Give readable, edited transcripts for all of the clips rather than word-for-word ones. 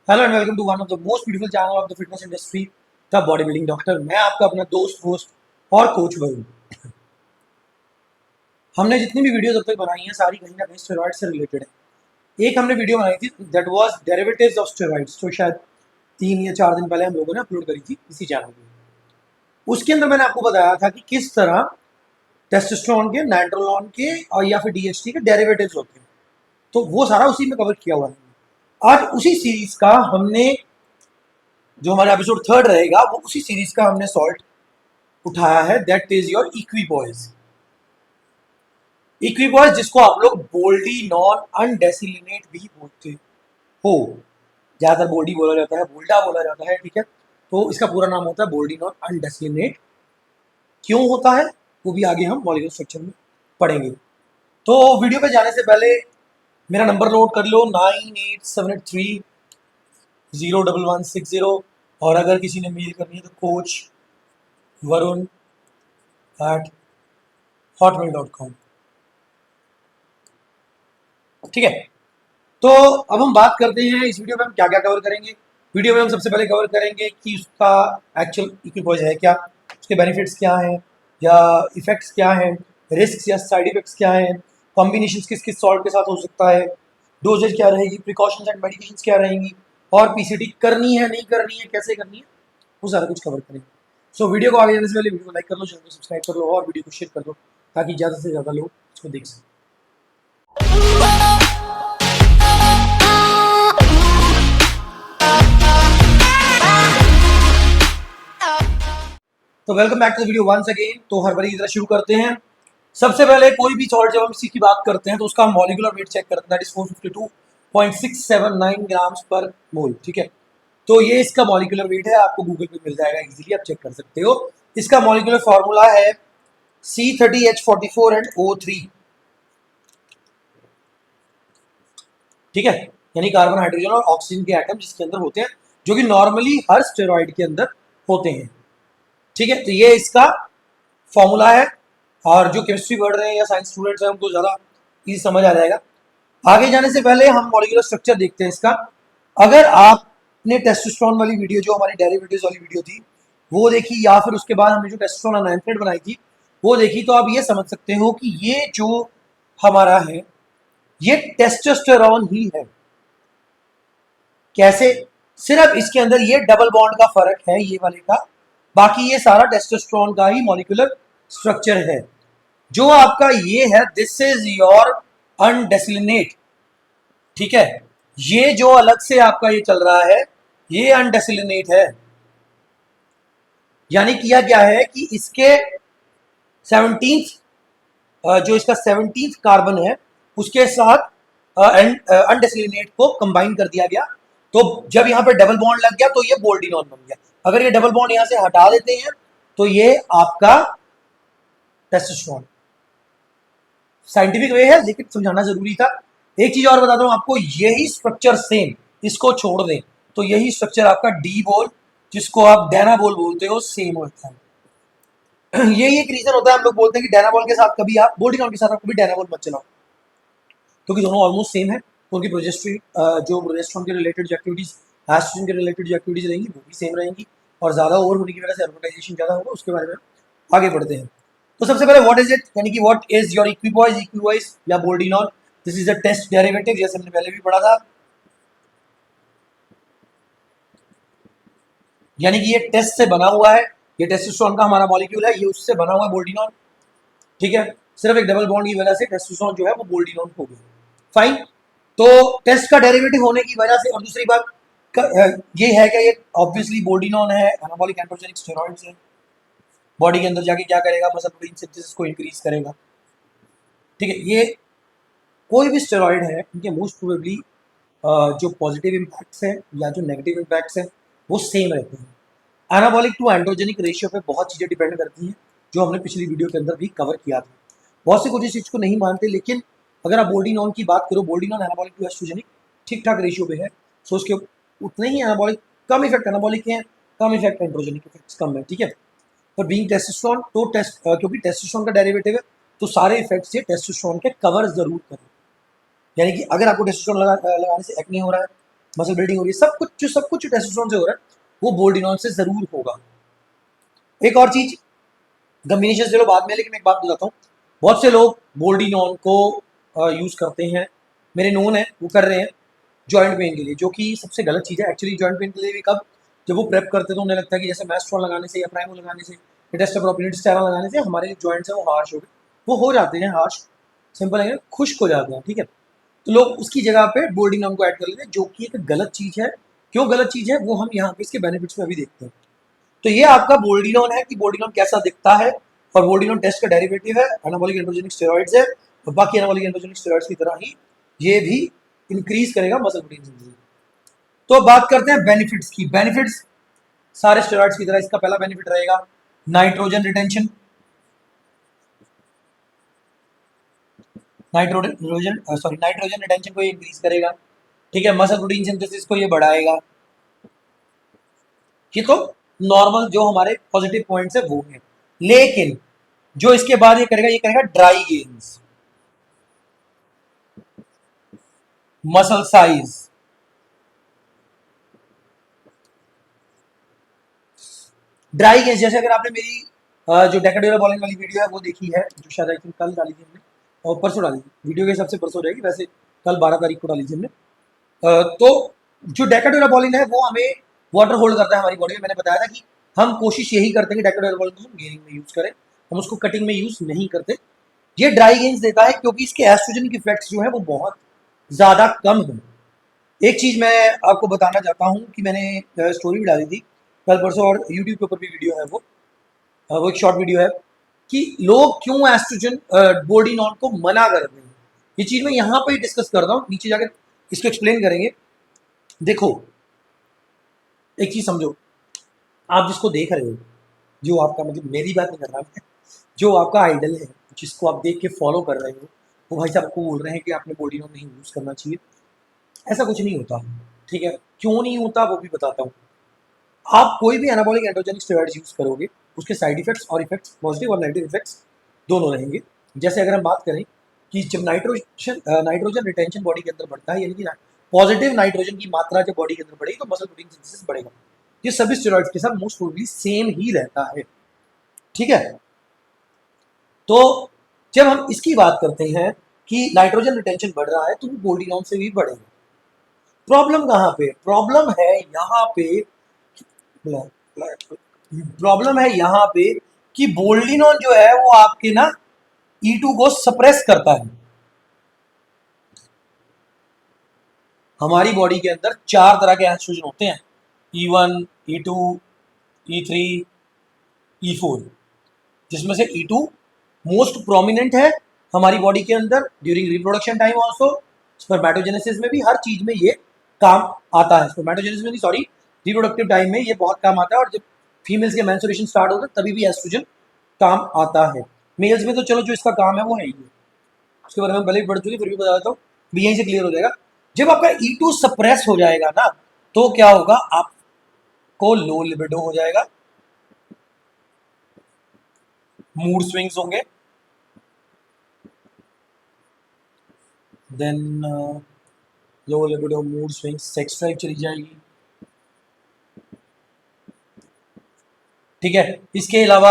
Hello and welcome to one of the most beautiful channel of the fitness industry, the body building doctor. मैं आपका अपना दोस्त, host और coach Varun. हमने जितनी भी वीडियोस अब तक बनाई हैं सारी कहीं ना कहीं स्टेरॉइड से रिलेटेड है। एक हमने वीडियो बनाई थी that was derivatives of steroids, तो शायद 3 या 4 दिन पहले हम लोगों ने अपलोड करी थी इसी चैनल पे। उसके अंदर मैंने आपको बताया था कि किस तरह टेस्टोस्टेरोन के, नाइट्रोलॉन के और या फिर डीएचटी के डेरिवेटिव्स होते हैं। तो वो सारा उसी में कवर किया हुआ है। आज उसी सीरीज का हमने, जो हमारा एपिसोड 3 रहेगा, वो उसी सीरीज का हमने सॉल्ट उठाया है, दैट इज योर इक्विपॉइज। इक्विपॉइज जिसको आप लोग बोल्डी नॉन अनडेसिलिनेट भी बोलते हो। ज्यादातर बोल्डी बोला जाता है, बोल्डा बोला जाता है, ठीक है। तो इसका पूरा नाम होता है बोल्डी नॉन अनडेसिलिनेट। क्यों होता है वो भी आगे हम मॉलिक्यूलर स्ट्रक्चर में पढ़ेंगे। तो वीडियो पे जाने से पहले मेरा नंबर नोट कर लो, 9873011160। और अगर किसी ने मेल करनी है तो कोच वरुण एट hotmail.com। ठीक है, तो अब हम बात करते हैं इस वीडियो में हम क्या क्या कवर करेंगे। वीडियो में हम सबसे पहले कवर करेंगे कि उसका एक्चुअल इक्विपॉइज है क्या, उसके बेनिफिट्स क्या हैं या इफेक्ट्स क्या हैं, रिस्क या साइड इफेक्ट्स क्या हैं, कॉम्बिनेशन किस किस सॉल्ट के साथ हो सकता है, डोजेज क्या रहेगी, प्रिकॉशंस एंड मेडिकेशंस क्या रहेंगी, और पीसीटी करनी है नहीं करनी है, कैसे करनी है, वो सारा कुछ कवर करेंगे। सो वीडियो को आगे जाने से पहले वीडियो को लाइक कर लो, चैनल को सब्सक्राइब कर लो और वीडियो को शेयर कर दो ताकि ज़्यादा से ज़्यादा लोग इसको देख सकें। तो welcome back to the video once again. तो हर बार की तरह शुरू करते हैं। सबसे पहले कोई भी सॉल्ट जब हम इसी की बात करते हैं तो उसका मॉलिक्यूलर वेट चेक करते हैं, दैट इज 452.679 ग्राम्स पर मोल। ठीक है, तो ये इसका मॉलिक्यूलर वेट है, आपको गूगल पे मिल जाएगा, इजीली आप चेक कर सकते हो। इसका मॉलिक्यूलर फॉर्मूला है C30H44 एंड O3। ठीक है, यानी कार्बन, हाइड्रोजन और ऑक्सीजन के एटम जिसके अंदर होते हैं, जो कि नॉर्मली हर स्टेरॉइड के अंदर होते हैं। ठीक है, तो ये इसका फॉर्मूला है और जो केमिस्ट्री पढ़ रहे हैं या साइंस स्टूडेंट्स हैं उनको ज़्यादा इजी समझ आ जाएगा। आगे जाने से पहले हम मॉलिक्यूलर स्ट्रक्चर देखते हैं इसका। अगर आपने टेस्टोस्टेरोन वाली वीडियो, जो हमारी डेरिवेटिव्स वाली वीडियो थी, वो देखी, या फिर उसके बाद हमने जो टेस्टोस्टेरोन एनहांसमेंट बनाई थी वो देखी, तो आप ये समझ सकते हो कि ये जो हमारा है ये टेस्टोस्टेरोन ही है। कैसे? सिर्फ इसके अंदर ये डबल बॉन्ड का फर्क है ये वाले का, बाकी ये सारा टेस्टोस्टेरोन का ही मॉलिक्यूलर स्ट्रक्चर है। जो आपका ये है, दिस इज योर अनडेसिलिनेट। ठीक है, ये जो अलग से आपका ये चल रहा है ये अनडेसिलिनेट है। यानी किया क्या है कि इसके 17th, जो इसका 17th कार्बन है उसके साथ अनडेसिलिनेट को कंबाइन कर दिया गया। तो जब यहाँ पे डबल बॉन्ड लग गया तो ये बोल्डिनॉन बन गया। अगर ये डबल बॉन्ड यहाँ से हटा देते हैं तो ये आपका टेस्टोस्टेरोन। साइंटिफिक वे है लेकिन समझाना जरूरी था। एक चीज और बताता हूँ आपको, यही स्ट्रक्चर सेम, इसको छोड़ दें तो यही स्ट्रक्चर आपका डी बोल, जिसको आप डैनाबोल बोलते हो, सेम होता है। यही एक रीजन होता है, हम लोग बोलते हैं कि डैनाबोल के साथ कभी आप, बोल्डिनॉन के साथ आप कभी डैनाबोल मत चलाओ, क्योंकि दोनों ऑलमोस्ट सेम है। तो उनकी जो प्रोजेस्टेरोन के रिलेटेड जो एक्टिविटीज, एस्ट्रोजन के रिलेटेड जो एक्टिविटीज रहेंगी वो भी सेम रहेंगी, और ज्यादा ओवर होने की वजह से एरोमेटाइजेशन ज्यादा होगा, उसके बारे में आगे बढ़ते हैं। तो सबसे पहले व्हाट इज इट, यानी कि what is your equipoise. Equipoise या boldenone, this is a test derivative, जैसे हमने पहले भी पढ़ा था। यानी कि ये टेस्ट से बना हुआ है, ये टेस्टोस्टेरोन का हमारा मॉलिक्यूल है, ये उससे बना हुआ है बोल्डिनॉन। ठीक है, सिर्फ एक डबल बॉन्ड की वजह से टेस्टोस्टेरोन जो है वो बोल्डिनॉन हो गया। फाइन, तो टेस्ट का डेरिवेटिव होने की वजह से, और दूसरी बात ये है कि ये ऑब्वियसली बोल्डिनॉन है, एनाबॉलिक एंड्रोजेनिक स्टेरॉइड्स है, बॉडी के अंदर जाके क्या करेगा, मसल प्रोटीन सिंथेसिस को इंक्रीज करेगा। ठीक है, ये कोई भी स्टेरॉइड है इनके मोस्ट प्रोबेबली जो पॉजिटिव इम्पैक्ट्स हैं या जो नेगेटिव इम्पैक्ट्स हैं वो सेम रहते हैं। एनाबॉलिक टू एंड्रोजेनिक रेशियो पे बहुत चीज़ें डिपेंड करती हैं, जो हमने पिछली वीडियो के अंदर भी कवर किया था। बहुत से कुछ इस चीज़ को नहीं मानते, लेकिन अगर आप बोल्डिनॉन की बात करो, बोल्डिनॉन एनाबॉलिक टू एस्ट्रोजेनिक ठीक ठाक रेशियो पे है, सो उसके उतने ही एनाबॉलिक, कम इफेक्ट एनाबॉलिक के हैं, कम इफेक्ट एंड्रोजेनिक इफेक्ट्स कम है। ठीक है, पर बीइंग टेस्टोस्टेरोन, तो क्योंकि टेस्टोस्टेरोन का डेरिवेटिव है तो सारे इफेक्ट्स ये टेस्टोस्टेरोन के कवर जरूर करें। यानी कि अगर आपको टेस्टोस्टेरोन लगाने से एक्ने हो रहा है, मसल बिल्डिंग हो रही है, सब कुछ टेस्टोस्टेरोन से हो रहा है वो बोल्डिनॉन से जरूर होगा। एक और चीज, कम्बिनेशन चलो बाद में, लेकिन एक बात बताता हूँ, बहुत से लोग बोल्डिनॉन को यूज करते हैं, मेरे नोन है वो कर रहे हैं जॉइंट पेन के लिए, जो कि सबसे गलत चीज़ है एक्चुअली। जॉइंट पेन के लिए भी कब, जब वो प्रेप करते हैं तो उन्हें लगता है कि जैसे मैस्ट्रॉन लगाने से या प्राइमो लगाने से या टेस्टोप्रोपिनिस्टेरा लगाने से हमारे जॉइंट्स हैं वो हार्श हो गए, वो हो जाते हैं हार्श, सिंपल है, खुश्क हो जाते हैं, ठीक है। तो लोग उसकी जगह पे बोल्डिनॉन को ऐड कर लेते हैं, जो कि एक गलत चीज़ है। क्यों गलत चीज़ है वो हम यहाँ पे इसके बेनिफिट्स में अभी देखते हैं। तो ये आपका बोल्डिनॉन है कि बोल्डिनॉन कैसा दिखता है, और बोल्डिनॉन टेस्ट का डेरिवेटिव है, एनाबॉलिक एंड्रोजेनिक स्टेरॉइड्स है, और बाकी एनाबॉलिक एंड्रोजेनिक स्टेरॉइड्स की तरह ही ये भी इंक्रीज करेगा मसल प्रोटीन सिंथेसिस। तो बात करते हैं बेनिफिट्स की। बेनिफिट्स सारे स्टेरॉइड्स की तरह इसका पहला बेनिफिट रहेगा नाइट्रोजन रिटेंशन, नाइट्रोजन रिटेंशन को ये इंक्रीज करेगा, ठीक है। मसल प्रोटीन सिंथेसिस को ये बढ़ाएगा। ये तो नॉर्मल जो हमारे पॉजिटिव पॉइंट्स है वो है, लेकिन जो इसके बाद ये करेगा dry gains, muscle size, dry gains. जैसे अगर आपने मेरी जो डेकाडोरा बॉलिंग वाली वीडियो है वो देखी है, जो शायद आई थिंक कल डाली थी हमने और परसों डाली थी, वीडियो के हिसाब से परसों रहेगी, वैसे कल 12 तारीख को डाली थी हमने। तो जो डेकाडोरा बॉलिन है वो हमें वाटर होल्ड करता है हमारी बॉडी में। मैंने बताया था कि हम कोशिश यही करते हैं कि डेकाडोरा बॉलिन को हम गेनिंग में यूज करें, हम उसको कटिंग में यूज नहीं करते। ये ड्राई गेन्स देता है क्योंकि इसके एस्ट्रोजन की इफेक्ट्स जो है वो बहुत ज्यादा कम है। एक चीज मैं आपको बताना चाहता हूँ कि मैंने स्टोरी भी डाली थी कल परसों, और यूट्यूब के ऊपर भी वीडियो है वो एक शॉर्ट वीडियो है कि लोग क्यों एस्ट्रोजन बोल्डिनॉन को मना कर रहे हैं। ये चीज मैं यहाँ पे डिस्कस करता हूँ, नीचे जाकर इसको एक्सप्लेन करेंगे। देखो एक चीज समझो, आप जिसको देख रहे हो, जो आपका, मतलब मेरी बात नहीं कर रहा मैं, जो आपका आइडल है, जिसको आप देख के फॉलो कर रहे हो, वो भाई साहब आपको बोल रहे हैं कि आपने बोल्डिनॉन नहीं यूज करना चाहिए। ऐसा कुछ नहीं होता, ठीक है। क्यों नहीं होता वो भी बताता हूँ। आप कोई भी एनाबॉलिक एंड्रोजेनिक स्टेरॉइड्स यूज करोगे, उसके साइड इफेक्ट्स और इफेक्ट्स, पॉजिटिव और नेगेटिव इफेक्ट्स दोनों रहेंगे। जैसे अगर हम बात करें कि जब नाइट्रोजन रिटेंशन बॉडी के अंदर बढ़ता है, यानी कि पॉजिटिव नाइट्रोजन की मात्रा जब बॉडी के अंदर बढ़ेगी तो मसल प्रोटीन सिंथेसिस बढ़ेगा। ये सभी स्टेरॉइड्स के साथ मोस्ट प्रोबेबली सेम ही रहता है, ठीक है। तो जब हम इसकी बात करते हैं कि नाइट्रोजन रिटेंशन बढ़ रहा है तो वो बोल्डिनॉन से भी बढ़ेगा। प्रॉब्लम कहाँ पे, प्रॉब्लम है यहाँ पे, प्रॉब्लम है यहाँ पे कि बोल्डिनॉन जो है वो आपके ना E2 को सप्रेस करता है। हमारी बॉडी के अंदर 4 तरह के एस्ट्रोजन होते हैं, E1, E2, E3, E4, जिसमें से E2 मोस्ट प्रोमिनेंट है हमारी बॉडी के अंदर during reproduction time, also spermatogenesis में भी हर चीज में ये काम आता है। स्पर्मेटोजेनेसिस में नहीं, सॉरी, रिप्रोडक्टिव टाइम में ये बहुत काम आता है, और जब फीमेल्स के मेंस्ट्रुएशन स्टार्ट होता है तभी भी एस्ट्रोजन काम आता है। मेल्स में तो चलो जो इसका काम है वो है ही, उसके बारे में भले ही बढ़ चुकी, फिर भी बता देता हूँ, भी यहीं से क्लियर हो जाएगा। जब आपका E2 सप्रेस हो जाएगा ना, तो क्या होगा, आपको लो लिबिडो हो जाएगा, मूड स्विंग्स होंगे, then low libido, mood swings, sex drive चली जाएगी, ठीक है। इसके अलावा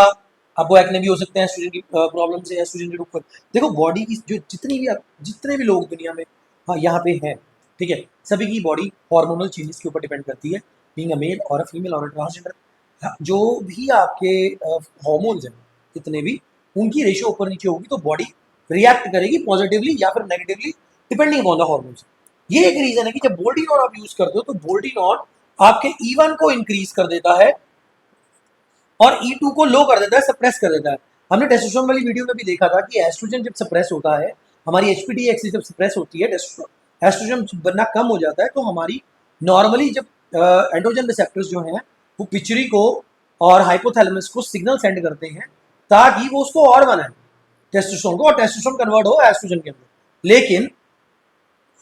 आपको एक्ने भी हो सकते हैं एस्ट्रोजन की प्रॉब्लम से, एस्ट्रोजन के ऊपर। देखो बॉडी की जो जितने भी लोग दुनिया में, हाँ, यहाँ पे हैं, ठीक है, सभी की बॉडी हार्मोनल चेंजेस के ऊपर डिपेंड करती है, बीइंग अ मेल और अ फीमेल और अ ट्रांसजेंडर। जो भी आपके हार्मोन्स हैं जितने भी, उनकी रेशियो ऊपर नीचे होगी तो बॉडी रिएक्ट करेगी पॉजिटिवली या फिर negatively, depending upon the hormones. ये एक रीजन है कि जब बोल्डिनॉन आप यूज करते हो तो बोल्डिनॉन आपके E1 को इंक्रीज कर देता है और E2 को लो कर देता है, सप्रेस कर देता है। हमने टेस्टोस्टेरोन वाली वीडियो में भी देखा था कि एस्ट्रोजन जब सप्रेस होता है, हमारी HPT एक्सिस जब सप्रेस होती है, एस्ट्रोजन बनना कम हो जाता है, तो हमारी नॉर्मली जब एंड्रोजन रिसेप्टर्स जो हैं वो पिचरी को और हाइपोथैलेमस को सिग्नल सेंड करते हैं ताकि वो उसको और बनाए टेस्टोस्टेरोन को, और टेस्टोस्टेरोन कन्वर्ट हो एस्ट्रोजन के अंदर। लेकिन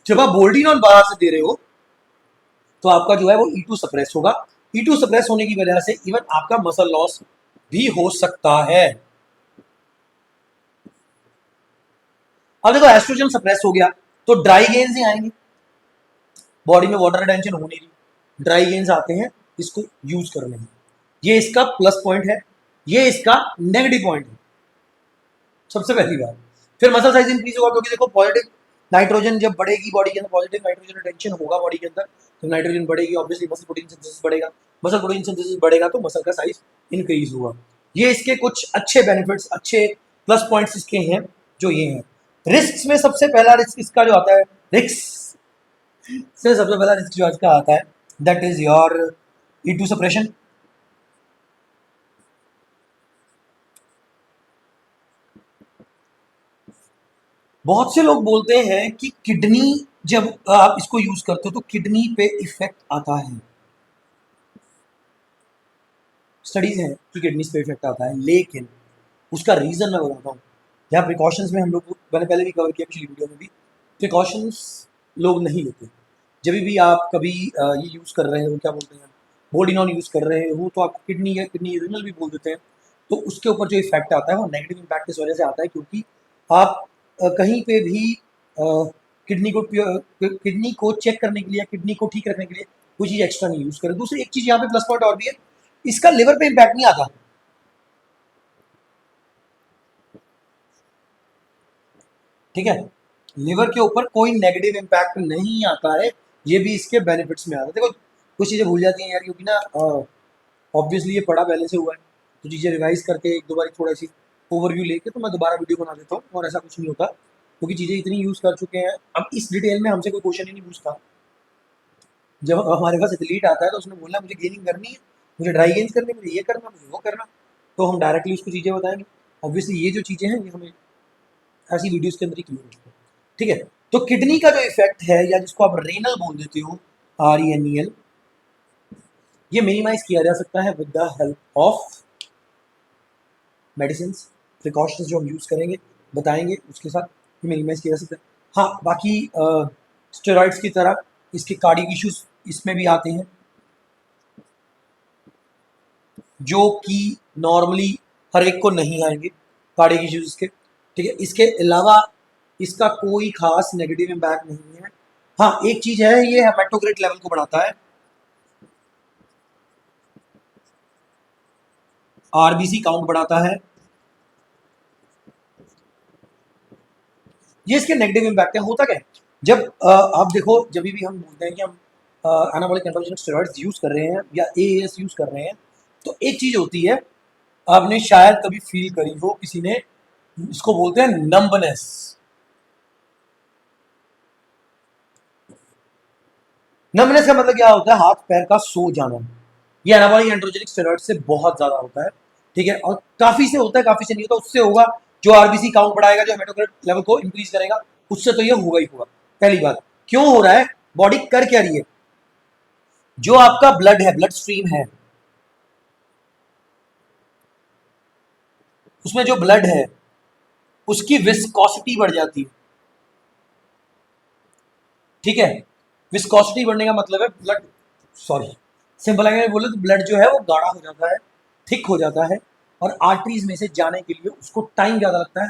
जब आप बोल्डिनॉन बाहर से दे रहे हो तो आपका जो है वो E2 सप्रेस होगा। E2 सप्रेस होने की वजह से इवन आपका मसल लॉस भी हो सकता है। अब देखो एस्ट्रोजन सप्रेस हो गया तो ड्राई गेन्स ही आएंगे, बॉडी में वाटर रिटेंशन हो नहीं रही, ड्राई गेन्स आते हैं इसको यूज करने में। ये इसका प्लस पॉइंट है, ये इसका नेगेटिव पॉइंट है सबसे पहली बात। फिर मसल साइज इंक्रीज होगा क्योंकि देखो पॉजिटिव नाइट्रोजन जब बढ़ेगी बॉडी के अंदर, पॉजिटिव नाइट्रोजन रिटेंशन होगा बॉडी के अंदर, तो नाइट्रोजन बढ़ेगी, ऑब्वियसली मसल प्रोटीन सिंथेसिस बढ़ेगा, मसल प्रोटीन सिंथेसिस बढ़ेगा तो मसल का साइज इंक्रीज होगा। ये इसके कुछ अच्छे बेनिफिट्स, अच्छे प्लस पॉइंट्स इसके हैं जो ये हैं। रिस्क में सबसे पहला रिस्क इसका जो आता है, रिस्क से सबसे पहला रिस्क जो इसका आता है that is your E2 suppression. बहुत से लोग बोलते हैं कि किडनी जब आप इसको यूज करते हो तो किडनी पे इफेक्ट आता है, स्टडीज हैं कि किडनी पे इफेक्ट आता है, लेकिन उसका रीजन मैं बताता हूँ। यहाँ प्रिकॉशंस में हम लोग, मैंने पहले भी कवर किया पिछली वीडियो में भी, प्रिकॉशंस लोग नहीं लेते। जब भी आप कभी ये यूज़ कर रहे हो, क्या बोलते हैं, बोल्डिनॉन यूज़ कर रहे हो, तो आप किडनी या किडनी रीनल भी बोल देते हैं, तो उसके ऊपर जो इफेक्ट आता है वो नेगेटिव इम्पैक्ट इस वजह से आता है क्योंकि आप कहीं पे भी किडनी को चेक करने के लिए, किडनी को ठीक रखने के लिए कोई चीज़ एक्स्ट्रा नहीं यूज़ करें। दूसरी एक चीज़ यहाँ पे प्लस पॉइंट और भी है, इसका लिवर पे इम्पैक्ट नहीं आता। ठीक है, लिवर के ऊपर कोई नेगेटिव इम्पैक्ट नहीं आता है, ये भी इसके बेनिफिट्स में आता है। देखो कुछ चीज़ें भूल जाती हैं यार, क्योंकि ना ऑब्वियसली ये पढ़ा पहले से हुआ है, तो चीज़ें रिवाइज करके एक दो बार थोड़ा सी ओवरव्यू लेके तो मैं दोबारा वीडियो बना देता हूँ, और ऐसा कुछ नहीं होता क्योंकि चीज़ें इतनी यूज़ कर चुके हैं। अब इस डिटेल में हमसे कोई क्वेश्चन ही नहीं पूछता। जब हमारे पास एथलीट आता है तो उसने बोला मुझे गेनिंग करनी है, मुझे ड्राई गेन्स करनी है, मुझे ये करना, मुझे वो करना, तो हम डायरेक्टली उसको चीज़ें बताएंगे। ऑब्वियसली ये जो चीज़ें हैं ये हमें ऐसी वीडियोस के अंदर ही क्लियर होती है। ठीक है, तो किडनी का जो इफेक्ट है या जिसको आप रेनल बोल देते हो, RENAL, ये मिनिमाइज किया जा सकता है with the help of medicine. Precautions जो हम यूज करेंगे बताएंगे उसके साथ ये मिनिमाइज किया जा सकता है। हाँ, बाकी स्टेरॉइड्स की तरह इसके कार्डियक इश्यूज इसमें भी आते हैं जो कि नॉर्मली हर एक को नहीं आएंगे कार्डियक इश्यूज इसके। ठीक है, इसके अलावा इसका कोई खास नेगेटिव इम्पैक्ट नहीं है। हाँ, एक चीज है, ये हेमाटोक्रिट लेवल को बढ़ाता है, RBC काउंट बढ़ाता है, ये इसके नेगेटिव इम्पैक्ट है। होता क्या है, जब आप देखो जब भी हम बोलते हैं कि हम एनाबॉलिक एंड्रोजेनिक स्टेरॉइड्स यूज कर रहे हैं या AAS यूज कर रहे हैं, तो एक चीज होती है, आपने शायद कभी फील करी हो, किसी ने, इसको बोलते हैं नंबनेस। नंबनेस का मतलब क्या होता है, हाथ पैर का सो जाना। ये एनाबॉलिक एंड्रोजेनिक स्टेरॉइड से बहुत ज्यादा होता है। ठीक है, और काफी से होता है, काफी से नहीं होता। उससे होगा जो RBC काउंट बढ़ाएगा, जो हेमाटोक्रिट लेवल को इंक्रीज करेगा, उससे तो ये होगा ही होगा। पहली बात, क्यों हो रहा है, बॉडी कर क्या रही है, जो आपका ब्लड है, ब्लड स्ट्रीम है, उसमें जो ब्लड है उसकी विस्कोसिटी बढ़ जाती है। ठीक है, विस्कोसिटी बढ़ने का मतलब है ब्लड, सॉरी सिंपल लैंग्वेज में बोले तो ब्लड जो है वो गाढ़ा हो जाता है, थिक हो जाता है, और आर्टरीज में से जाने के लिए उसको टाइम ज़्यादा लगता है,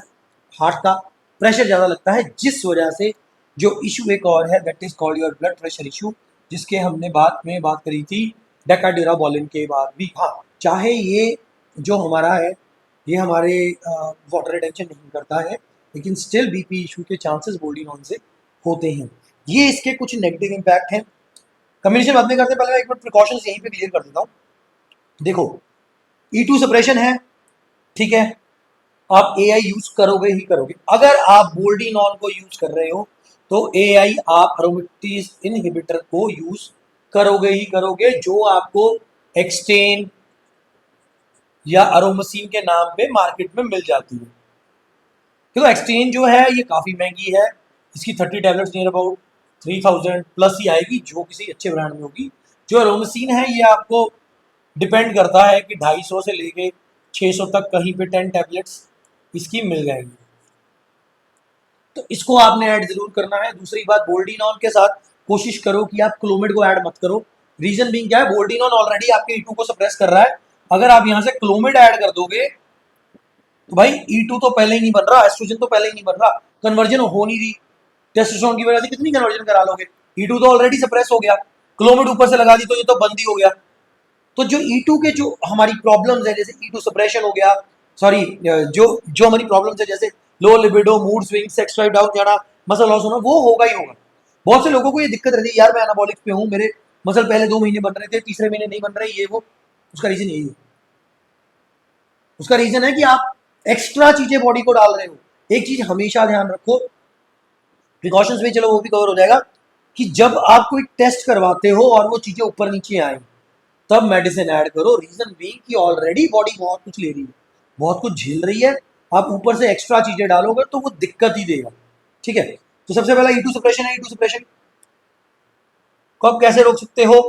हार्ट का प्रेशर ज़्यादा लगता है, जिस वजह से जो इशू एक और है that is called your blood pressure issue, जिसके हमने बाद में बात करी थी डेकाड्यूराबोलिन के बाद भी। हाँ, चाहे ये जो हमारा है ये हमारे वाटर रिटेंशन नहीं करता है, लेकिन स्टिल BP इशू के चांसेस बोल्डिनॉन से होते हैं। ये इसके कुछ नेगेटिव इम्पैक्ट हैं। कम्युनिकेशन बाद में करते हैं, पहले मैं एक मिनट प्रिकॉशंस यहीं पे क्लियर कर देता हूँ। देखो E2 सप्रेशन है, ठीक है, आप AI यूज करोगे ही करोगे। अगर आप बोल्डिनॉन को यूज कर रहे हो तो AI आप एरोमेटिस इनहिबिटर को यूज करोगे ही करोगे, जो आपको एक्सटेन या अरोमसिन के नाम पे मार्केट में मिल जाती है। देखो एक्सटेन जो है ये काफ़ी महंगी है, इसकी 30 टैबलेट्स नियर अबाउट 3000 प्लस ही आएगी, जो किसी अच्छे ब्रांड में होगी। जो एरोमसिन है ये आपको डिपेंड करता है कि 250 से लेके 600 तक कहीं पे 10 टैबलेट्स इसकी मिल जाएंगी, तो इसको आपने ऐड जरूर करना है। दूसरी बात, बोल्डिनॉन के साथ कोशिश करो कि आप क्लोमिड को ऐड मत करो। रीजन बीइंग क्या है, बोल्डिनॉन ऑलरेडी आपके E2 को सप्रेस कर रहा है, अगर आप यहाँ से क्लोमिड ऐड कर दोगे तो भाई E2 तो पहले ही नहीं बन रहा, एस्ट्रोजन तो पहले ही नहीं बन रहा, कन्वर्जन हो नहीं रही, टेस्टोस्टेरोन की वजह से कितनी कन्वर्जन करा लोगे, E2 तो ऑलरेडी सप्रेस हो गया, क्लोमिड ऊपर से लगा दी तो ये तो बंद ही हो गया। तो जो E2 के जो हमारी प्रॉब्लम्स है, जैसे E2 सप्रेशन हो गया, सॉरी जो जो हमारी प्रॉब्लम्स है जैसे लो libido, mood swing, sex drive down जाना, मसल लॉस होना, वो होगा ही होगा। बहुत से लोगों को ये दिक्कत रहती है, यार मैं एनाबॉलिक पे हूँ, मेरे मसल पहले 2 महीने बन रहे थे, तीसरे महीने नहीं बन रहे, ये वो। उसका रीजन यही है, उसका रीजन है कि आप एक्स्ट्रा चीजें बॉडी को डाल रहे हो। एक चीज हमेशा ध्यान रखो, प्रिकॉशंस में चलो वो भी कवर हो जाएगा, कि जब आप कोई टेस्ट करवाते हो और वो चीजें ऊपर नीचे आए तब मेडिसिन ऐड करो। रीजन भी कि ऑलरेडी बॉडी बहुत कुछ ले रही है, बहुत कुछ झेल रही है, आप ऊपर से एक्स्ट्रा चीजें डालोगे तो वो दिक्कत ही देगा। ठीक है, तो सबसे पहला E2 सप्रेशन है। E2 सप्रेशन को आप कैसे रोक सकते हो?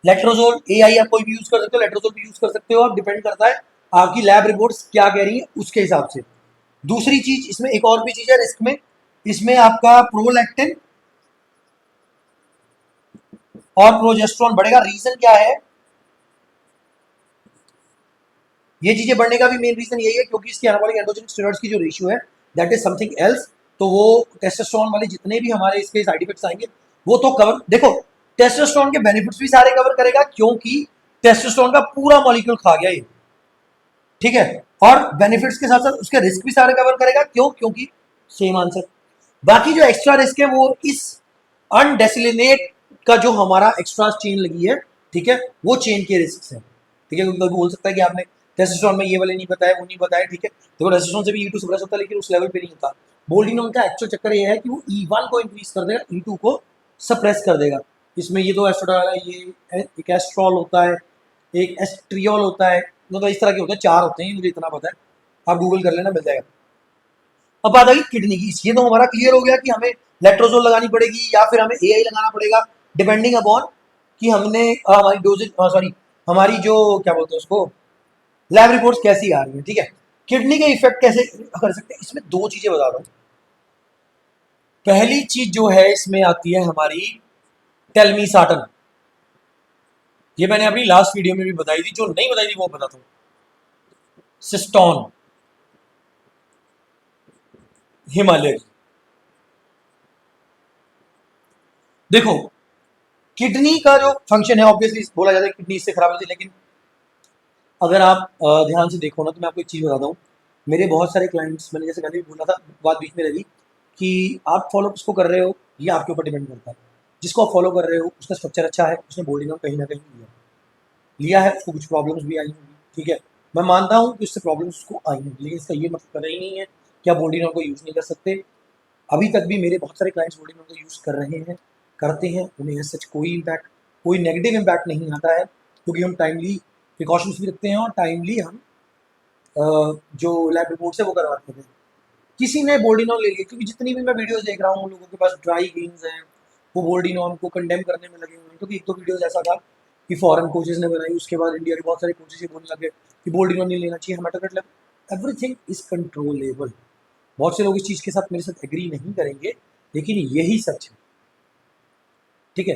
लेट्रोजोल, AI आप कोई भी यूज कर सकते हो, लेट्रोजोल भी यूज कर सकते हो आप, डिपेंड करता है आपकी लैब रिपोर्ट्स क्या कह रही है उसके हिसाब से। दूसरी चीज इसमें एक और भी चीज है रिस्क में, इसमें आपका प्रोलैक्टिन और प्रोजेस्टेरोन बढ़ेगा। रीजन क्या है? ये चीजें बढ़ने का भी मेन रीजन यही है क्योंकि इसकी एनाबॉलिक एंडोजेनिक स्टेरॉइड्स की जो रेशियो है दैट इज समथिंग एल्स। तो वो टेस्टोस्टेरोन वाले जितने भी हमारे इसके साइड इफेक्ट्स आएंगे वो तो कवर, देखो टेस्टोस्टेरोन के बेनिफिट्स भी सारे कवर करेगा क्योंकि टेस्टोस्टेरोन का पूरा मॉलिक्यूल खा गया ये। ठीक है, और बेनिफिट्स के साथ साथ उसके रिस्क भी सारे कवर करेगा, क्यों? क्योंकि सेम आंसर। बाकी जो एक्स्ट्रा रिस्क है वो इस अनडेसिलिनेट का जो हमारा एक्स्ट्रा चेन लगी है, ठीक है, वो चेन के रिस्क है। ठीक है, कोई बोल सकता है कि आपने टेस्टोस्टेरोन में ये वाले नहीं बताया, वो नहीं बताया। ठीक है, देखो टेस्टोस्टेरोन से भी E2 सप्रेस होता है लेकिन उस लेवल पे नहीं होता। बोल्डिनोन का एक्चुअल चक्कर ये है कि वो E1 को इंक्रीज कर देगा, E2 को सप्रेस कर देगा। इसमें ये दो एस्ट्रोडाल है, ये एक एस्ट्रॉल होता है, एक एस्ट्रियोल होता है, मतलब इस तरह के होते हैं, 4 होते हैं, मुझे इतना पता है, आप गूगल कर लेना मिल जाएगा। अब बात आ गई किडनी की, ये तो हमारा क्लियर हो गया कि हमें लेट्रोजोल लगानी पड़ेगी या फिर हमें AI लगाना पड़ेगा, डिपेंडिंग अपॉन कि हमने हमारी डोजेज, सॉरी हमारी जो क्या बोलते हैं उसको, लैब रिपोर्ट्स कैसी आ रही है। ठीक है, किडनी के इफेक्ट कैसे कर सकते हैं, इसमें दो चीजें बता रहा हूं। पहली चीज जो है इसमें आती है हमारी टेलमीसाटन। ये मैंने अपनी लास्ट वीडियो में भी बताई थी, जो नहीं बताई थी वो बताता हूं। सिस्टोन, हिमालय, देखो किडनी का जो फंक्शन है, ऑब्वियसली बोला जाता है किडनी इससे खराब होती है, लेकिन अगर आप ध्यान से देखो ना तो मैं आपको एक चीज़ बताता हूँ। मेरे बहुत सारे क्लाइंट्स, मैंने जैसे मैंने भी बोला था, बात बीच में रही कि आप फॉलो किसको कर रहे हो ये आपके ऊपर डिपेंड करता है। जिसको आप फॉलो कर रहे हो उसका स्ट्रक्चर अच्छा है, उसने बॉडी में कहीं ना कहीं लिया है, उसको कुछ प्रॉब्लम्स भी आई होंगी। ठीक है, मैं मानता हूँ कि उससे प्रॉब्लम्स उसको आई होंगी, लेकिन इसका ये मतलब कर ही नहीं है कि आप बॉडी को यूज़ नहीं कर सकते। अभी तक भी मेरे बहुत सारे क्लाइंट्स बॉडी को यूज़ कर रहे हैं, करते हैं, उन्हें सच कोई इम्पैक्ट, कोई नेगेटिव इम्पैक्ट नहीं आता है, क्योंकि हम टाइमली प्रिकॉशंस भी रखते हैं और टाइमली हम जो लैब रिपोर्ट्स है वो करवाते हैं। किसी ने बोल्डिनॉन ले लिया, क्योंकि जितनी भी मैं वीडियोस देख रहा हूँ लोगों के पास ड्राई गेन्स हैं, वो बोल्डिनॉन को कंडेम करने में लगे हुए हैं। क्योंकि एक तो वीडियोस ऐसा था कि फॉरेन कोचेस ने बनाई, उसके बाद इंडिया के बहुत सारे कोचेस ये बोलने लगे कि बोल्डिनॉन नहीं लेना चाहिए, haematocrit level, everything is controllable. बहुत से लोग इस चीज़ के साथ मेरे साथ एग्री नहीं करेंगे, लेकिन यही सच है। ठीक है,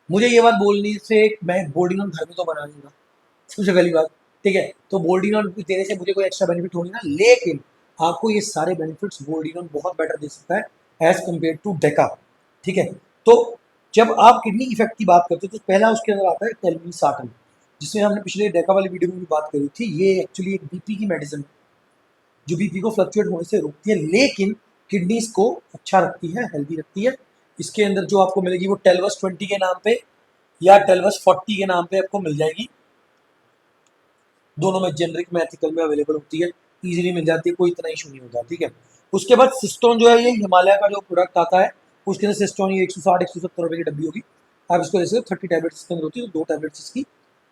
मुझे ये बात बोलने से मैं बोल्डिनॉन घर में तो बना लूंगा, सबसे पहली बात। ठीक है, तो बोल्डिनॉन देने से मुझे कोई एक्स्ट्रा बेनिफिट होगी ना, लेकिन आपको ये सारे बेनिफिट्स बोल्डिनॉन बहुत बेटर दे सकता है एज कम्पेयर टू डेका। ठीक है, तो जब आप किडनी इफेक्ट की बात करते हो तो पहला उसके अंदर आता है टेलमीसाटन, जिसमें हमने पिछले डेका वाली वीडियो में भी बात करी थी। ये एक्चुअली एक बीपी की मेडिसिन है जो बीपी को फ्लक्चुएट होने से रोकती है, लेकिन किडनीज को अच्छा रखती है, हेल्दी रखती है। इसके अंदर जो आपको मिलेगी वो टेलवस 20 के नाम पे या टेलवस 40 के नाम पे आपको मिल जाएगी। दोनों में जेनरिक में एथिकल में अवेलेबल होती है, इजीली मिल जाती है, कोई इतना इशू नहीं होता। ठीक है, उसके बाद सिस्टोन जो है, ये हिमालय का जो प्रोडक्ट आता है, उसके अंदर सिस्टोन ये 160-170 रुपये की डब्बी होगी। आप इसको जैसे 30 टैबलेट्स इसके अंदर होती है, तो 2 टैबलेट्स इसकी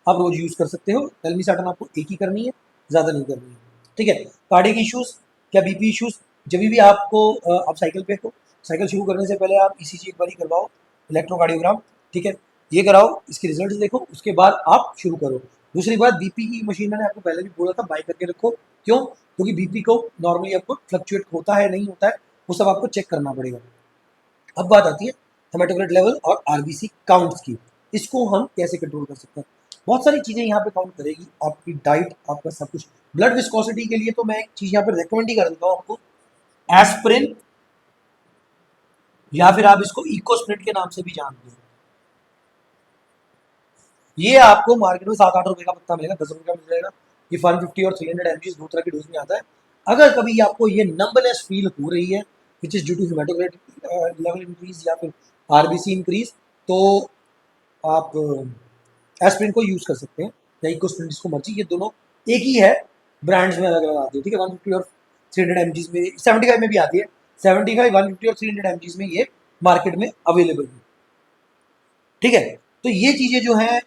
आप रोज यूज कर सकते हो। टेलमीसाटन आपको एक ही करनी है, ज़्यादा नहीं करनी है। ठीक है, कार्डियक इश्यूज क्या बीपी इश्यूज, जब भी आपको आप साइकिल पे हो, साइकिल शुरू करने से पहले आप ECG एक बार करवाओ, इलेक्ट्रोकार्डियोग्राम। ठीक है, ये कराओ, इसके रिजल्ट देखो, उसके बाद आप शुरू करो। दूसरी बात, बीपी की मशीन मैंने आपको पहले भी बोला था बाय करके रखो। क्यों? क्योंकि बीपी को नॉर्मली आपको फ्लक्चुएट होता है नहीं होता है वो सब आपको चेक करना पड़ेगा। अब बात आती है हेमाटोक्रिट लेवल और आरबीसी काउंट्स की, इसको हम कैसे कंट्रोल कर सकते हैं। बहुत सारी चीज़ें यहाँ पे काउंट करेगी, आपकी डाइट, आपका सब कुछ। ब्लड विस्कोसिटी के लिए तो मैं एक चीज़ यहाँ पे रेकमेंड ही कर देता हूँ आपको, एस्पिरिन या फिर आप इसको इकोस्प्रिंट के नाम से भी जानते हो। ये आपको मार्केट में 7-8 रुपए का पत्ता मिलेगा, 10 रुपए का मिल जाएगा। ये 150 और 300 mg दो तरह की डोज में आता है। अगर कभी आपको ये नंबनेस फील हो रही है which is due to haematocrit level increase या फिर आरबीसी इंक्रीज, तो आप एस्प्रिन को यूज कर सकते हैं या इकोस्प्रिंट, जिसको मर्जी। ये दोनों एक ही है, ब्रांड्स में अलग अलग आती है, ठीक है। 150 और 300 mg में, 75 में भी आती है। 75, 150 और 300 mg में ये मार्केट में अवेलेबल है, ठीक है। तो ये चीजें जो हैं,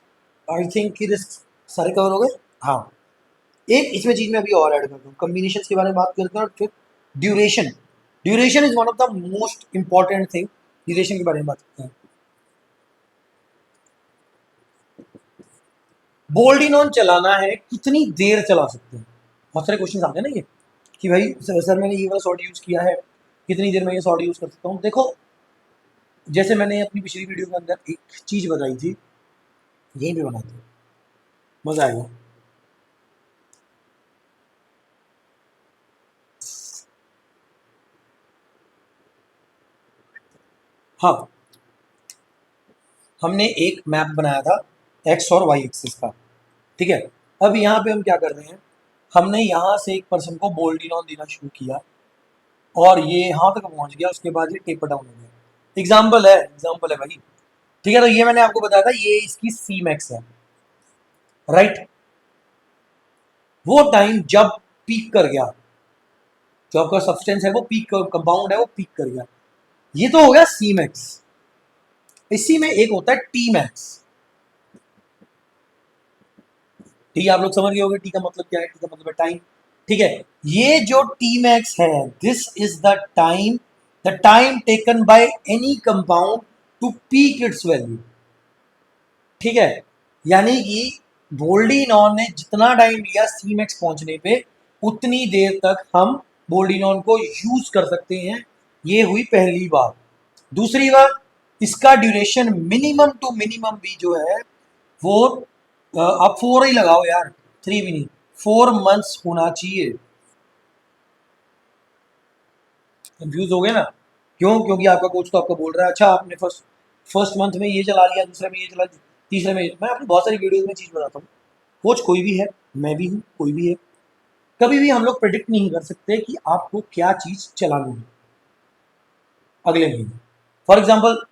आई थिंक कि रिस्क सारे कवर हो गए। हाँ, एक इसमें चीज में अभी और ऐड करता हूँ, कॉम्बिनेशन के बारे में बात करते हैं, और फिर duration. Duration is one of the most important thing. Duration के बारे में बात करते हैं। बोल्डिनॉन चलाना है, कितनी देर चला सकते हैं? बहुत सारे क्वेश्चन आते हैं ना ये, कि भाई सर मैंने ये वाला शॉर्ट यूज किया है, कितनी देर में ये शॉर्ट यूज कर सकता हूँ? देखो, जैसे मैंने अपनी पिछली वीडियो के अंदर एक चीज बताई थी, यहीं पे बनाते हैं, मजा आएगा। हाँ, हमने एक मैप बनाया था एक्स और वाई एक्सिस का, ठीक है। अब यहाँ पे हम क्या कर रहे हैं, हमने यहाँ से एक पर्सन को बोल्डिनॉन देना शुरू किया और ये यहाँ तक पहुँच गया, उसके बाद ये टेपर डाउन हो गया। एग्जाम्पल है भाई, ठीक है। तो ये मैंने आपको बताया था, ये इसकी सी मैक्स है, राइट। वो टाइम जब पीक कर गया, जो आपका सब्सटेंस है वो पीक, कंपाउंड है वो पीक कर गया, ये तो हो गया सी मैक्स। इसी में एक होता है टी मैक्स। टी आप लोग समझ गए होंगे, टी का मतलब क्या है? टी का मतलब है टाइम, ठीक है। ये जो टी मैक्स है, this is the time taken by any compound to peak its value, ठीक है। यानी कि बोल्डिनॉन ने जितना टाइम लिया सी मैक्स पहुंचने पे, उतनी देर तक हम बोल्डिनॉन को यूज कर सकते हैं। ये हुई पहली बात। दूसरी बात, इसका ड्यूरेशन मिनिमम टू मिनिमम भी जो है वो आप 4 ही लगाओ यार, 3 भी नहीं, 4 मंथ्स होना चाहिए। कंफ्यूज हो गए ना? क्यों? क्योंकि आपका कोच तो आपको बोल रहा है, अच्छा आपने फर्स्ट मंथ में ये चला लिया, दूसरे में ये चला, तीसरे में मैं अपनी बहुत सारी वीडियोज में चीज बताता हूँ। कोच कोई भी है, मैं भी हूँ, कोई भी है, कभी भी हम लोग प्रिडिक्ट नहीं कर सकते कि आपको क्या चीज चलानी है अगले महीने। फॉर एग्जाम्पल,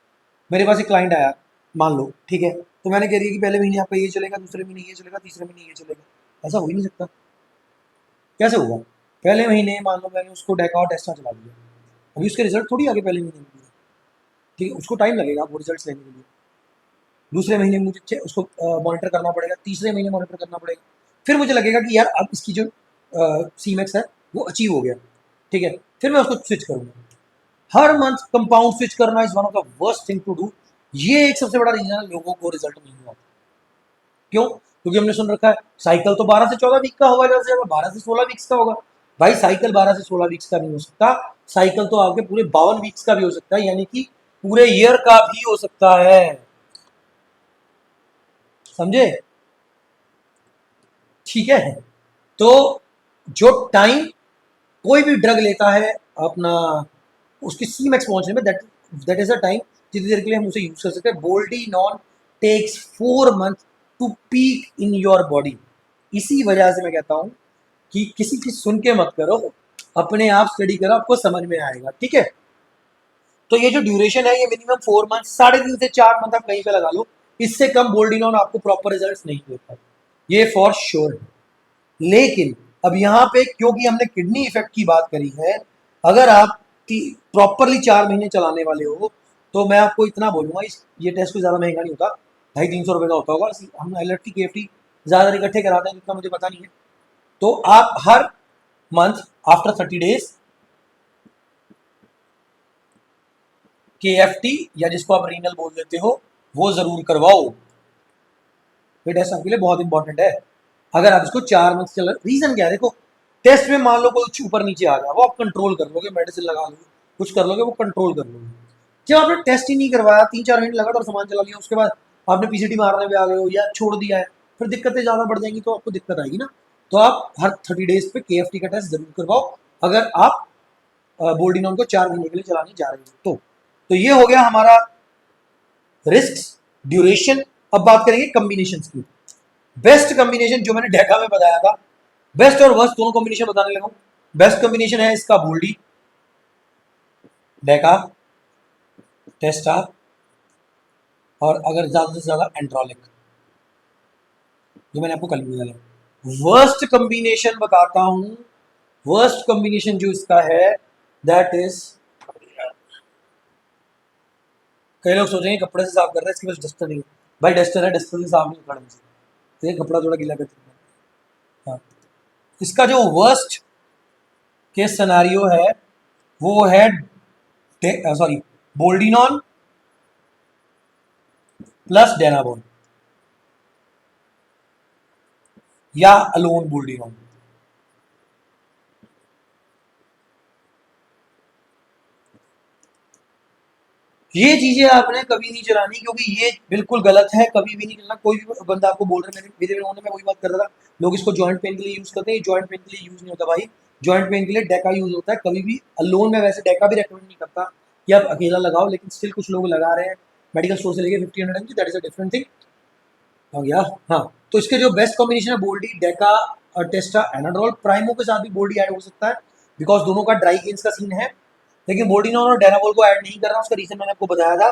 मेरे पास एक क्लाइंट आया, मान लो, ठीक है। तो मैंने कह दिया कि पहले महीने आपका ये चलेगा, दूसरे महीने ये चलेगा, तीसरे महीने ये चलेगा। ऐसा हो ही नहीं सकता। कैसे होगा? पहले महीने मान लो मैंने उसको डेका और टेस्टा चला दिया, अभी उसके रिजल्ट थोड़ी आगे पहले महीने में दिए, ठीक है। उसको टाइम लगेगा वो रिजल्ट लेने के लिए। दूसरे महीने मुझे उसको मॉनिटर करना पड़ेगा, तीसरे महीने मॉनिटर करना पड़ेगा, फिर मुझे लगेगा कि यार अब इसकी जो सी मैक्स है वो अचीव हो गया, ठीक है। फिर मैं उसको स्विच करूंगा। हर मंथ कंपाउंड स्विच करना is one of the worst thing to do. ये एक सबसे बड़ा रीजन है लोगों को रिजल्ट नहीं हुआ। क्यों? क्योंकि हमने सुन रखा है साइकिल तो 12 से 14 वीक का होगा, जैसे 12 से 16 वीक्स का होगा। भाई साइकिल 12 से 16 वीक्स का नहीं हो सकता, साइकिल तो आपके पूरे 52 वीक्स का भी हो सकता है, यानी कि पूरे ईयर का भी हो सकता है, समझे? ठीक है। तो जो टाइम कोई भी ड्रग लेता है अपना उसकी सी मैक्स पहुंचने में, दैट इज अ टाइम जितनी देर के लिए हम उसे यूज कर सकते हैं। Boldenone takes 4 month to peak in your body. इसी वजह से मैं कहता हूं कि किसी की सुन के मत करो, अपने आप स्टडी करो, आपको समझ में आएगा, ठीक है। तो ये जो ड्यूरेशन है ये मिनिमम 4 मंथ, 3.5 से 4 मंथ आप कहीं पे लगा लो, इससे कम बोल्डिनॉन आपको प्रॉपर रिजल्ट नहीं देता, ये फॉर श्योर है। लेकिन अब यहाँ पे क्योंकि हमने किडनी इफेक्ट की बात करी है, अगर आप प्रॉपरली 4 महीने चलाने वाले हो, तो मैं आपको इतना बोलूंगा, ये टेस्ट कोई ज़्यादा महंगा नहीं होता, 250-300 रुपये का होता होगा। हम एलर्ट की KFT ज़्यादा इकट्ठे कराते हैं, जितना मुझे पता नहीं है। तो आप हर मंथ आफ्टर 30 डेज KFT या जिसको आप रीनल बोल देते हो वो जरूर करवाओ। ये टेस्ट आपके लिए बहुत इंपॉर्टेंट है। अगर आप इसको 4 मंथ चल, रीजन क्या है? देखो, टेस्ट में मान लो कुछ ऊपर नीचे आ गया, वो आप कंट्रोल कर लोगे, मेडिसिन लगा लोगे, कुछ कर लोगे, वो कंट्रोल कर लोगे। जब आपने टेस्ट ही नहीं करवाया, 3-4 महीने लगातार सामान चला लिया, उसके बाद आपने PCT मारने पे आ गए हो या छोड़ दिया है, फिर दिक्कतें ज़्यादा बढ़ जाएंगी, तो आपको दिक्कत आएगी ना। तो आप हर 30 डेज पे KFT का टेस्ट जरूर करवाओ, अगर आप बोल्डिनॉन को 4 महीने के लिए चलाने जा रहे हो तो। तो ये हो गया हमारा रिस्क, ड्यूरेशन। अब बात करेंगे कॉम्बिनेशन की। बेस्ट कॉम्बिनेशन जो मैंने डेका में बताया था, बेस्ट और वर्स्ट दोनों कॉम्बिनेशन बताने लगा हूं। बेस्ट कॉम्बिनेशन है इसका बोल्डी, डेका, टेस्टा, और अगर ज्यादा से ज्यादा एंड्रोलिक, जो मैंने आपको कल भी बताया। वर्स्ट कॉम्बिनेशन बताता हूं, वर्स्ट कॉम्बिनेशन जो इसका है दैट इज, कई लोग सोचेंगे कपड़े से साफ कर रहे हैं, इसके पास डस्टर नहीं है। भाई डस्टर है, डस्टर से साफ नहीं करना मुझे, तो ये कपड़ा थोड़ा गीला करते हैं। हाँ, इसका जो वर्स्ट केस सिनेरियो है वो है सॉरी बोल्डिनॉन प्लस डेनाबॉन या अलोन बोल्डिनॉन। ये चीजें आपने कभी नहीं चलानी, क्योंकि ये बिल्कुल गलत है, कभी भी नहीं चलना। कोई भी बंदा आपको बोल रहा है, मेरे होने में वही बात कर रहा था, लोग इसको जॉइंट पेन के लिए यूज करते हैं, जॉइंट पेन के लिए यूज नहीं होता भाई। जॉइंट पेन के लिए डेका यूज होता है कभी भी। अलोन में वैसे डेका भी रेकमेंड नहीं करता कि आप अकेला लगाओ, लेकिन स्टिल कुछ लोग लगा रहे हैं मेडिकल स्टोर से लेके 1500 mg, that is a different thing. हो गया। हाँ, तो इसके जो बेस्ट कॉम्बिनेशन है बोल्डी, डेका और टेस्टा, एनाड्रोल। प्राइमो के साथ भी बोल्डी ऐड हो सकता है, बिकॉज दोनों का ड्राई गेन्स का सीन है। लेकिन बोल्डिनॉन और डेनाबॉल को ऐड नहीं कर रहा, उसका रीजन मैंने आपको बताया था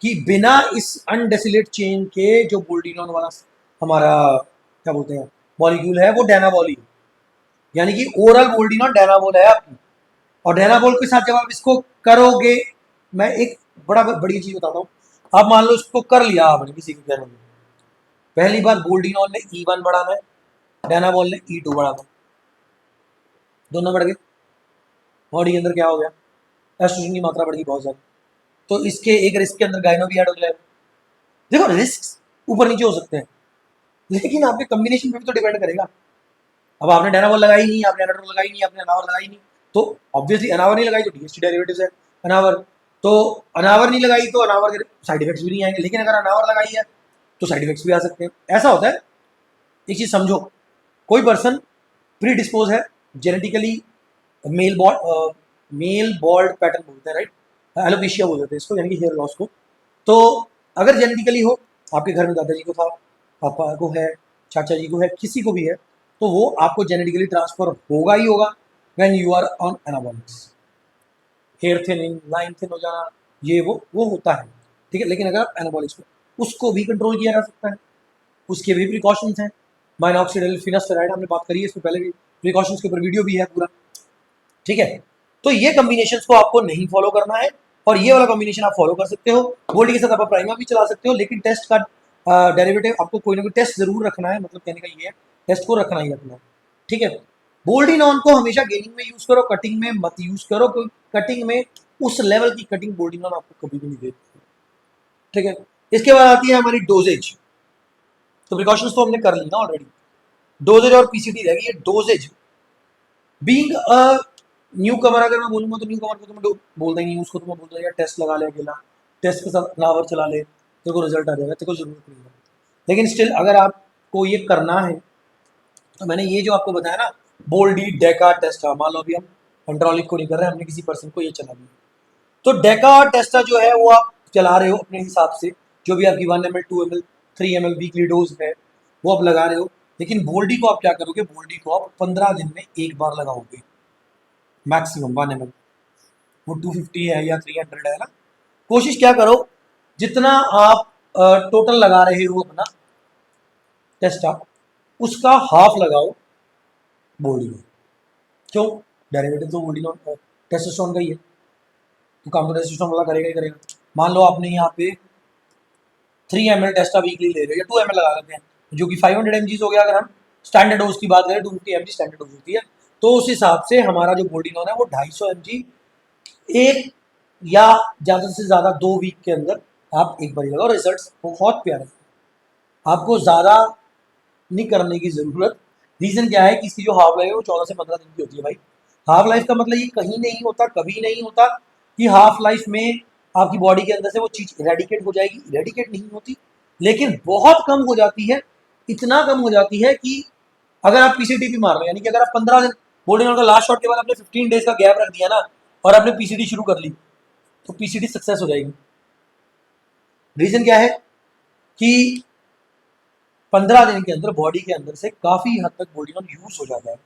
कि बिना इस अनडेसिलेट चेन के जो बोल्डिनॉन वाला हमारा क्या बोलते हैं मॉलिक्यूल है, वो डेनाबॉल ही, यानी कि ओरल बोल्डिनॉन डेनाबॉल है आपकी। और डेनाबॉल के साथ जब आप इसको करोगे, मैं एक बड़ी चीज बताता हूँ। आप मान लो इसको कर लिया आपने किसी के कहने में, पहली बार बोल्डिनॉल ने E1 बढ़ाना है, डेनाबॉल ने E2 बढ़ाना, दोनों बढ़ गए, बॉडी के अंदर क्या हो गया, एस्ट्रोजन की मात्रा बढ़ गई बहुत ज्यादा। तो इसके एक रिस्क के अंदर गाइनो भी ऐड हो जाएगा। देखो रिस्क ऊपर नीचे हो सकते हैं, लेकिन आपके कॉम्बिनेशन पे भी तो डिपेंड करेगा। अब आपने डेनाबॉल लगाई नहीं, आपने एनाड्रोल लगाई नहीं, आपने अनावर लगाई नहीं, तो ऑब्वियसली अनावर नहीं लगाई तो डीएसटी डेरिवेटिव्स है अनावर, तो अनावर नहीं लगाई तो अनावर के साइड इफेक्ट्स भी नहीं आएंगे। लेकिन अगर अनावर लगाई है तो साइड इफेक्ट्स भी आ सकते हैं। ऐसा होता है, एक चीज समझो, कोई पर्सन प्री डिस्पोज है जेनेटिकली, मेल बॉल्ड पैटर्न बोलते हैं, राइट, एलोपेशिया बोलते हैं इसको, यानी कि हेयर लॉस को। तो अगर जेनेटिकली हो, आपके घर में दादाजी को था, पापा को है, चाचा जी को है, किसी को भी है, तो वो आपको जेनेटिकली ट्रांसफर होगा ही होगा when you are on anabolics. Hair thinning, line thin हो जाना, ये वो होता है, ठीक है। लेकिन अगर आप एनाबॉलिक्स में, उसको भी कंट्रोल किया जा सकता है, उसके भी प्रिकॉशंस हैं। माइनॉक्सिडिल, फिनास्टेराइड, हमने बात करी है इससे पहले भी, प्रिकॉशंस के ऊपर वीडियो भी है पूरा, ठीक है। तो ये कॉम्बिनेशंस को आपको नहीं फॉलो करना है, और ये वाला कॉम्बिनेशन आप फॉलो कर सकते हो। गोल्डी के साथ आप प्राइमा भी चला सकते हो, लेकिन टेस्ट का डेरिवेटिव आपको कोई ना कोई टेस्ट जरूर रखना है, मतलब कहने का ये है टेस्ट को रखना ही रखना है, ठीक है। बोल्डिनॉन को हमेशा गेनिंग में यूज करो, कटिंग में मत यूज करो, क्योंकि कटिंग में उस लेवल की कटिंग बोल्डिनॉन आपको कभी भी नहीं देती, ठीक है। इसके बाद आती है हमारी डोजेज। तो प्रिकॉशंस तो हमने कर ली ना ऑलरेडी, डोजेज और पीसीटी रह गई है। डोजेज बीइंग अ न्यू कमर, अगर मैं बोलूंगा तो न्यू कमर को तो मैं बोलता ही नहीं, उसको तो मैं बोलता यार टेस्ट लगा ले अकेला, टेस्ट के साथ फ्लावर चला ले, तेरे को रिजल्ट आ जाएगा, तेरे को जरूरत नहीं है। लेकिन स्टिल अगर आपको ये करना है, तो मैंने ये जो आपको बताया ना, बोल्डी, डेका, टेस्टा, मान लो अभी हम एंड्रोलिक को नहीं कर रहे हैं, हमने किसी पर्सन को ये चला दिया, तो डेका और टेस्टा जो है वो आप चला रहे हो अपने हिसाब से, जो भी आपकी 1 ml 2 ml 3 ml weekly dose है वो आप लगा रहे हो। लेकिन बोल्डी को आप क्या करोगे, बोल्डी को आप 15 दिन में एक बार लगाओगे, मैक्सिमम 1 ml। वो 250 है या 300 है ना, कोशिश क्या करो, जितना आप टोटल लगा रहे हो अपना टेस्टा, उसका हाफ लगाओ बोल्डिनॉन। क्यों, डेरिवेटिव तो बोल्डिनॉन टेस्टोस्टेरोन का ही है, तो काम तो टेस्टोस्टेरोन वाला करेगा ही करेगा। मान लो आपने यहाँ पे 3 ml टेस्टा वीकली ले रहे हो, या 2 ml लगा लेते हैं, जो कि 500 mg हो गया। अगर हम स्टैंडर्ड डोज की बात करें, 250 mg स्टैंडर्ड डोज होती है, तो उस हिसाब से हमारा जो बोल्डिनॉन है वो 250 mg एक या ज़्यादा से ज़्यादा 2 वीक के अंदर आप एक बार लगाओ। रिजल्ट्स बहुत प्यारे, आपको ज़्यादा नहीं करने की ज़रूरत। रीज़न क्या है कि इसकी जो हाफ लाइफ है वो 14 से 15 दिन की होती है भाई। हाफ लाइफ का मतलब ये कहीं नहीं होता, कभी नहीं होता कि हाफ लाइफ में आपकी बॉडी के अंदर से वो चीज़ इरेडिकेट हो जाएगी, इरेडिकेट नहीं होती, लेकिन बहुत कम हो जाती है। इतना कम हो जाती है कि अगर आप पीसीटी मार रहे हैं, यानी कि अगर आप 15 दिन बोल्डिनॉन का लास्ट शॉट के बाद आपने 15 डेज का गैप रख दिया ना, और आपने पीसीटी शुरू कर ली, तो पीसीटी सक्सेस हो जाएगी। रीजन क्या है कि 15 दिन के अंदर बॉडी के अंदर से काफी हद तक बोल्डिनॉन यूज हो जाता है,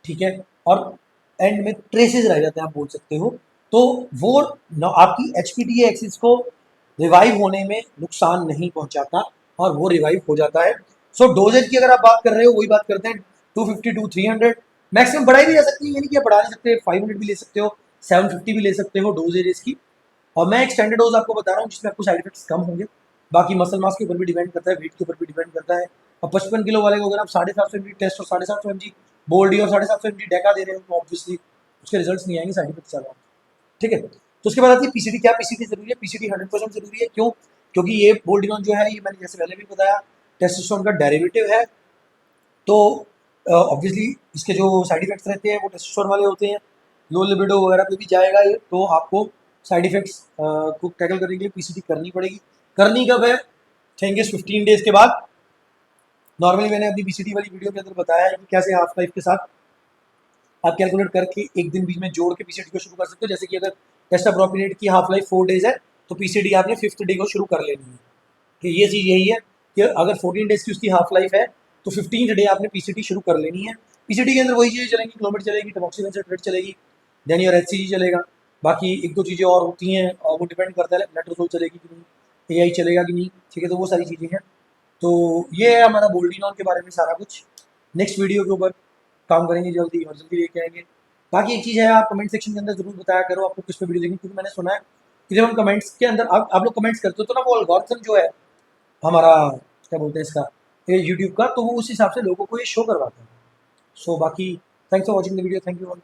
ठीक है, और एंड में ट्रेसेस रह जाते हैं, आप बोल सकते हो। तो वो आपकी HPTA एक्सिस को रिवाइव होने में नुकसान नहीं पहुंचाता और वो रिवाइव हो जाता है। सो डोजेज की अगर आप बात कर रहे हो, वही बात करते हैं 250 टू 300, मैक्सिमम बढ़ाई भी जा सकती है, यानी कि आप बढ़ा नहीं सकते, 500 भी ले सकते हो, 750 भी ले सकते हो डोजेज की। और मैं एक स्टैंडर्ड डोज आपको बता रहा हूँ जिसमें आपको साइड इफेक्ट्स कम होंगे। बाकी मसल मास के ऊपर भी डिपेंड करता है, वेट के ऊपर भी डिपेंड करता है। और 55 किलो वाले को अगर आप 750 mg टेस्ट और 750 mg बोल्डी और 750 mg डेका दे रहे हो तो ऑब्वियसली उसके रिजल्ट्स नहीं आएंगे, साइड इफेक्ट्स ज़्यादा, ठीक है। तो उसके बाद आती है पीसीटी। क्या पीसीटी जरूरी है? पीसीटी 100% जरूरी है। क्यों? क्योंकि ये बोल्डिनॉन जो है, ये मैंने जैसे पहले भी बताया टेस्टोस्टेरोन का डेरिवेटिव है। तो ऑब्वियसली इसके जो साइड इफेक्ट्स रहते हैं वो टेस्टोस्टेरोन वाले होते हैं। लो लिबिडो वगैरह पे भी जाएगा ये, तो आपको साइड इफेक्ट्स को टैकल करने के लिए पीसीटी करनी पड़ेगी। करनी कब है? थिंक इज 15 डेज के बाद। नॉर्मली मैंने अपनी पीसीटी वाली वीडियो के अंदर बताया है कि कैसे हाफ लाइफ के साथ आप कैलकुलेट करके एक दिन बीच में जोड़ के पीसीटी को शुरू कर सकते हो। जैसे कि अगर टेस्टाप्रोपिनेट की हाफ लाइफ 4 डेज है तो पीसीटी आपने 5th डे को शुरू कर लेनी है। कि ये चीज़ यही है कि अगर 14 डेज की उसकी हाफ लाइफ है तो 15th डे आपने पीसीटी शुरू कर लेनी है। पीसीटी के अंदर वही चीज़ें चलेंगी, क्लोमिड चलेगी, टमोक्सिफेन सिट्रेट चलेगी, देन योर HCG चलेगा। बाकी एक दो चीज़ें और होती हैं और वो डिपेंड करता है लेट्रोजोल चलेगी कि नहीं, AI चलेगा कि नहीं, ठीक है। तो वो सारी चीज़ें हैं। तो ये है हमारा बोल्डिनॉन के बारे में सारा कुछ। नेक्स्ट वीडियो के ऊपर काम करेंगे जल्दी और जल्दी लेके आएंगे। बाकी एक चीज़ है, आप कमेंट सेक्शन के अंदर जरूर बताया करो आपको किस पे वीडियो देखनी, क्योंकि मैंने सुना है कि जब हम कमेंट्स के अंदर आप लोग कमेंट्स करते हो तो ना वो एल्गोरिथम जो है हमारा, क्या बोलते हैं इसका, ये यूट्यूब का, तो वो उस हिसाब से लोगों को ये शो करवाता है। सो बाकी thanks for watching the video, thank you all.